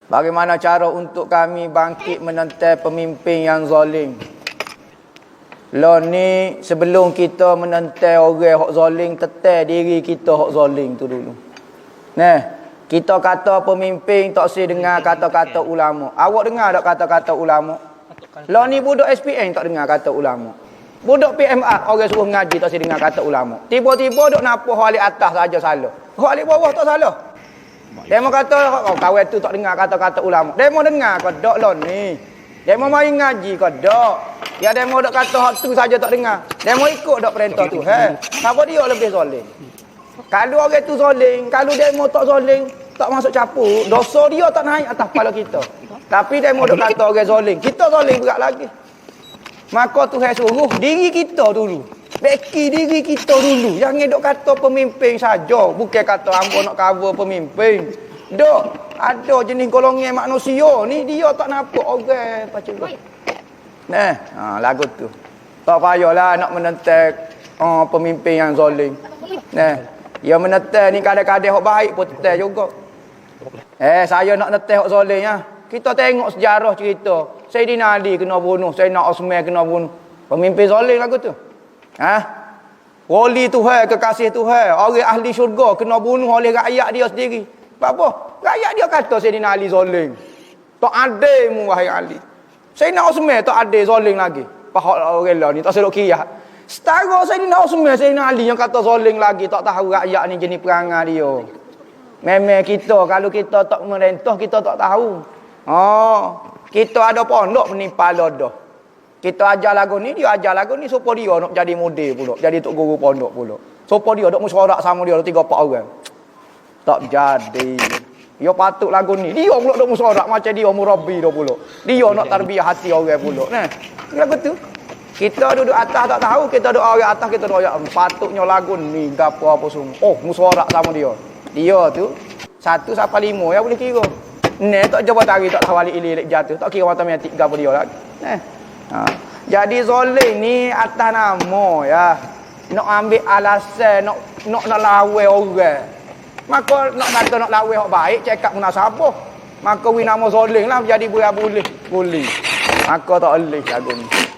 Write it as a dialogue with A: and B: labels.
A: Bagaimana cara untuk kami bangkit menentang pemimpin yang zalim? Lah ni sebelum kita menentang orang hak zalim, tetap diri kita hak zalim tu dulu. Nah, kita kata pemimpin tak usah dengar kata-kata ulama. Awak dengar tak kata-kata ulama? Lah ni budak SPN tak dengar kata ulama. Budak PMA orang suruh ngaji tak usah dengar kata ulama. Tiba-tiba duk napah halik atas saja salah. Halik bawah tak salah. Demo kata kawan tu tak dengar kata-kata ulama. Demo dengar ke dak lah ni. Demo mari ngaji ke dak. Ya demo dak kata hak tu saja tak dengar. Demo ikut dak perintah tu. Siapa dia lebih zalim? Kalau orang tu zalim, kalau demo tak zalim, tak masuk capur, dosa dia tak naik atas kepala kita. Tapi demo dak kata orang zalim, kita zalim berat lagi. Maka Tuhan suruh diri kita dulu. Beki diri kita dulu. Jangan dok kata pemimpin saja, bukan kata hangpa nak cover pemimpin. Dok, ada jenis golongan manusia ni dia tak nampak orang pacaran. Nah, lagu tu. Tak payahlah nak menentang pemimpin yang zalim. Nah, yang menentang ni kadang-kadang hak baik pun tetap juga. Saya nak neteh hak zalim ya. Kita tengok sejarah cerita. Sayyidina Ali kena bunuh, Sayyidina Osman kena bunuh. Pemimpin zalim lagu tu. Wali Tuhan, kekasih Tuhan, orang ahli syurga kena bunuh oleh rakyat dia sendiri. Apa? Rakyat dia kata Sayyidina Ali zalim. Tak adilmu wahai Ali. Sayyidina Osman tak adil zalim lagi. Pahak orang lah ni tak sedok kiyah. Setara Sayyidina Osman, Sayyidina Ali yang kata zalim lagi, tak tahu rakyat ni jenis perangai dia. Memang kita kalau kita tak merentah kita tak tahu. Kita ada pondok menimpa lodoh. Kita ajar lagu ni, dia ajar lagu ni supaya dia nak jadi model pula, jadi tok guru pondok pula. Supaya dia nak musyawarah sama dia 3-4 orang. Tak jadi. Dia patut lagu ni. Dia pula nak musyawarah macam dia murabbi dah pula. Dia nak tarbiyah hati orang pula. Nah, lagu tu. Kita duduk atas tak tahu, kita duduk orang atas kita duduk patutnya lagu ni gapo apa semua. Oh, musyawarah sama dia. Dia tu 1 sampai 5 ya boleh kira. Ni tak jawab tari tak tahu alik ilik jatuh. Tak kira matematik gapo dia lagi. Jadi zalim ni atas nama ya. Nak ambil alasan nak lawan orang. Maka nak kata nak lawan hak baik cakap munasabah. Maka wi nama zalim lah jadi boleh. Maka tak boleh lagu ni.